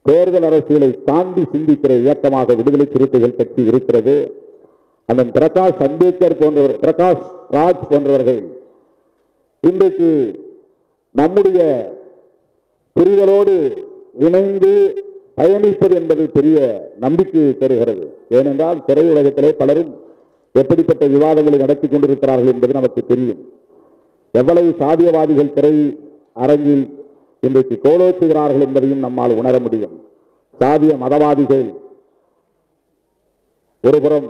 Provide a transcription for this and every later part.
தேர்தல் அரசியலை தாண்டி சிந்திக்கிற இயக்கமாக விடுதலை சிறுத்தைகள் கட்சி இருக்கிறது. அண்ணன் பிரகாஷ் அம்பேத்கர் போன்றவர், பிரகாஷ் ராஜ் போன்றவர்கள் இன்றைக்கு நம்முடைய புரிதலோடு இணைந்து பயணிப்பது என்பது பெரிய நம்பிக்கை தருகிறது. ஏனென்றால் திரையுலகத்திலே பலரும் எப்படிப்பட்ட விவாதங்களை நடத்தி கொண்டிருக்கிறார்கள் என்பது நமக்கு தெரியும். எவ்வளவு சாதியவாதிகள் திரை அரங்கில் இன்றைக்கு கோலோச்சுகிறார்கள் என்பதையும் நம்மால் உணர முடியும். சாதிய மதவாதிகள் ஒருபுறம்,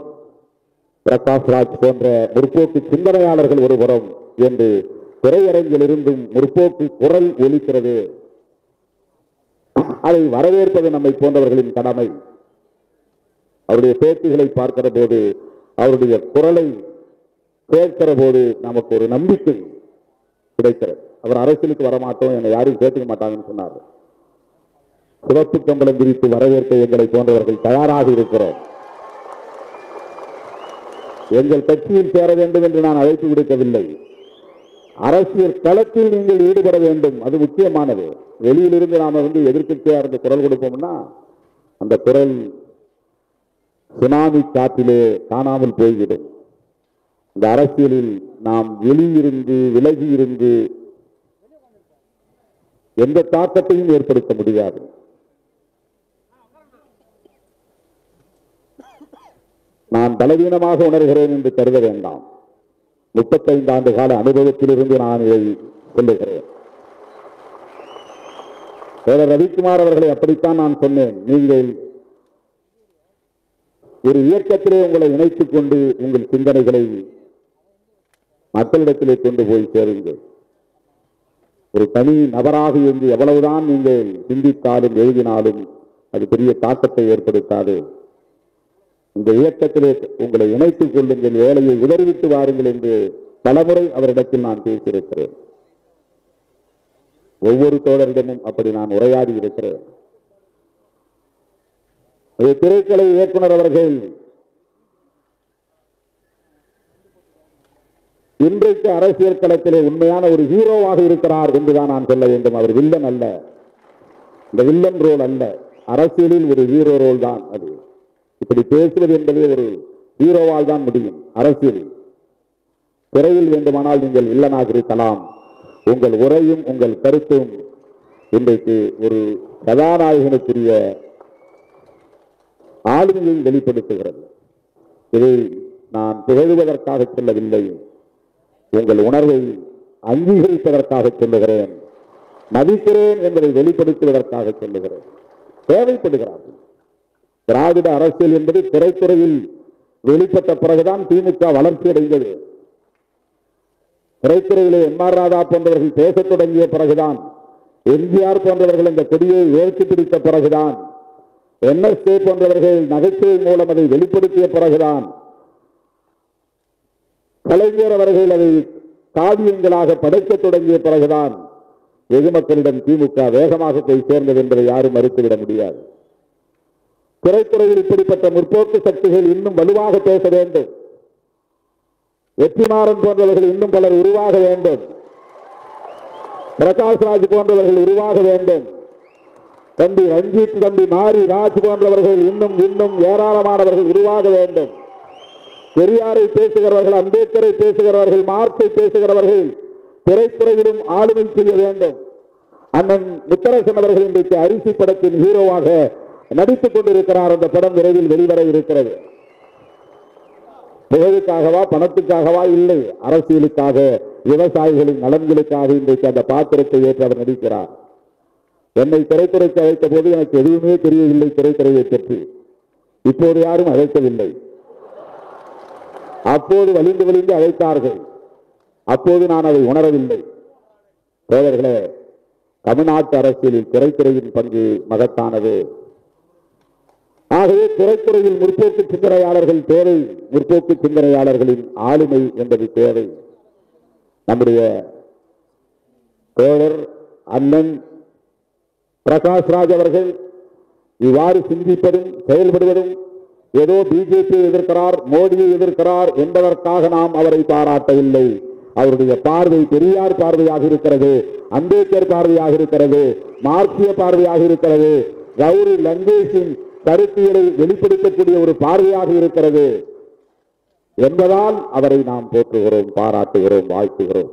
பிரகாஷ் ராஜ் போன்ற முற்போக்கு சிந்தனையாளர்கள் ஒருபுறம் என்று திரையரங்கில் இருந்தும் முற்போக்கு குரல் ஒலிக்கிறது. அதை வரவேற்பது நம்மை போன்றவர்களின் கடமை. அவருடைய பேச்சுகளை பார்க்கிற போது, அவருடைய குரலை கேட்கிற போது நமக்கு ஒரு நம்பிக்கை கிடைக்கிறது. அவர் அரசியலுக்கு வரமாட்டோம், என்னை யாரும் கேட்டுக்க மாட்டாங்கன்னு சொன்னார். சிவப்பு கம்பளம் விரித்து வரவேற்க எங்களை போன்றவர்கள் தயாராக இருக்கிறோம். எங்கள் கட்சியில் சேர வேண்டும் என்று நான் அழைப்பு விடுக்கவில்லை. அரசியல் களத்தில் நீங்கள் ஈடுபட வேண்டும், அது முக்கியமானது. வெளியிலிருந்து நாம எதிர்க்கட்சியா இருந்து குரல் கொடுப்போம்னா அந்த குரல் சுனாமி காற்றிலே காணாமல் போய்விடும். இந்த அரசியலில் நாம் வெளியிருந்து விலகி இருந்து எந்த தாக்கத்தையும் ஏற்படுத்த முடியாது. நான் பலவீனமாக உணர்கிறேன் என்று கருத வேண்டாம். 35 ஆண்டு கால அனுபவத்திலிருந்து நான் இதை சொல்லுகிறேன். ரவிக்குமார் அவர்களை அப்படித்தான் நான் சொன்னேன். நீங்கள் ஒரு இயக்கத்திலே உங்களை இணைத்துக் கொண்டு உங்கள் சிந்தனைகளை மக்களிடத்திலே கொண்டு போய் சேருங்கள். ஒரு தனி நபராக இருந்து எவ்வளவுதான் நீங்கள் சிந்தித்தாலும் எழுதினாலும் அது பெரிய தாக்கத்தை ஏற்படுத்தாது. இந்த இயக்கத்திலே உங்களை இணைத்துக் கொள்ளுங்கள், வேலையை உதறிவிட்டு வாருங்கள் என்று பலமுறை அவரிடத்தில் நான் பேசியிருக்கிறேன். ஒவ்வொரு தோழரிடமும் அப்படி நான் உரையாடி இருக்கிறேன். திரைக்கலை இயக்குனர் அவர்கள் இன்றைக்கு அரசியல் களத்திலே உண்மையான ஒரு ஹீரோவாக இருக்கிறார் என்றுதான் நான் சொல்ல வேண்டும். அவர் வில்லன் அல்ல, இந்த வில்லன் ரோல் அல்ல, அரசியலில் ஒரு ஹீரோ ரோல் தான் அது. இப்படி பேசுவது என்பது ஒரு ஹீரோவால் தான் முடியும். அரசியலில் திரையில் வேண்டுமானால் நீங்கள் வில்லனாக இருக்கலாம். உங்கள் உரையும் உங்கள் கருத்தும் இன்றைக்கு ஒரு கதாநாயகனுக்குரிய ஆளுமையை வெளிப்படுத்துகிறது. இதை நான் புகழுவதற்காக சொல்லவில்லை, உங்கள் உணர்வை அங்கீகரிப்பதற்காக சொல்லுகிறேன், மதிக்கிறேன் என்பதை வெளிப்படுத்துவதற்காக சொல்லுகிறேன். தேவைப்படுகிறார்கள். திராவிட அரசியல் என்பது திரைத்துறையில் வெளிப்பட்ட பிறகுதான் திமுக வளர்ச்சி அடைந்தது. திரைத்துறையிலே எம்.ஆர். ராதா போன்றவர்கள் பேசத் தொடங்கிய பிறகுதான், எம்ஜிஆர் போன்றவர்கள் இந்த கொடியை உயர்த்தி பிடித்த பிறகுதான், NSK போன்றவர்கள் நகைச்சுவை மூலம் அதை வெளிப்படுத்திய பிறகுதான், கலைஞர் அவர்கள் அதை காவியங்களாக படைக்கத் தொடங்கிய பிறகுதான் வெகு மக்களிடம் திமுக வேகமாக போய் சேர்ந்தது என்பதை யாரும் மறுத்துவிட முடியாது. திரைத்துறையில் இப்படிப்பட்ட முற்போக்கு சக்திகள் இன்னும் வலுவாக பேச வேண்டும். வெற்றிமாறன் போன்றவர்கள் இன்னும் பலர் உருவாக வேண்டும். பிரகாஷ் ராஜ் போன்றவர்கள் உருவாக வேண்டும். தம்பி ரஞ்சித், தம்பி மாரி ராஜ் போன்றவர்கள் இன்னும் ஏராளமானவர்கள் உருவாக வேண்டும். பெரியாரை பேசுகிறவர்கள், அம்பேத்கரை பேசுகிறவர்கள், மார்க்சை பேசுகிறவர்கள் திரைத்துறையிலும் ஆளுமை செய்ய வேண்டும். அண்ணன் முத்தரசன் அவர்கள் இன்றைக்கு அரிசி படத்தின் ஹீரோவாக நடித்துக் கொண்டிருக்கிறார். அந்த படம் விரைவில் வெளிவர இருக்கிறது. புகழுக்காகவா பணத்துக்காகவா? இல்லை, அரசியலுக்காக, விவசாயிகளின் நலன்களுக்காக இன்றைக்கு அந்த பாத்திரத்தை ஏற்று அவர் நடிக்கிறார். என்னை திரைத்துறைக்கு அழைத்த போது எனக்கு எதுவுமே தெரியவில்லை திரைத்துறையை பற்றி. இப்போது யாரும் அழைக்கவில்லை. அப்போது வலிந்து வலிந்து அழைத்தார்கள். அப்போது நான் அதை உணரவில்லை. தோழர்களே, தமிழ்நாட்டு அரசியலில் திரைத்துறையின் பங்கு மகத்தானது. ஆகவே திரைத்துறையில் முற்போக்கு சிந்தனையாளர்கள் தேவை. முற்போக்கு சிந்தனையாளர்களின் ஆளுமை என்பது தேவை. நம்முடைய தோழர் அண்ணன் பிரகாஷ் ராஜ் அவர்கள் இவ்வாறு சிந்திப்பதும் செயல்படுவதும் ஏதோ பிஜேபியை எதிர்க்கிறார், மோடியை எதிர்க்கிறார் என்பதற்காக நாம் அவரை பாராட்டவில்லை. அவருடைய பார்வை பெரியார் பார்வையாக இருக்கிறது, அம்பேத்கர் பார்வையாக இருக்கிறது, மார்க்சிய பார்வையாக இருக்கிறது, கௌரி லங்கேஷின் கருத்தியலை வெளிப்படுத்தக்கூடிய ஒரு பார்வையாக இருக்கிறது என்பதால் அவரை நாம் போற்றுகிறோம், பாராட்டுகிறோம், வாழ்த்துகிறோம்.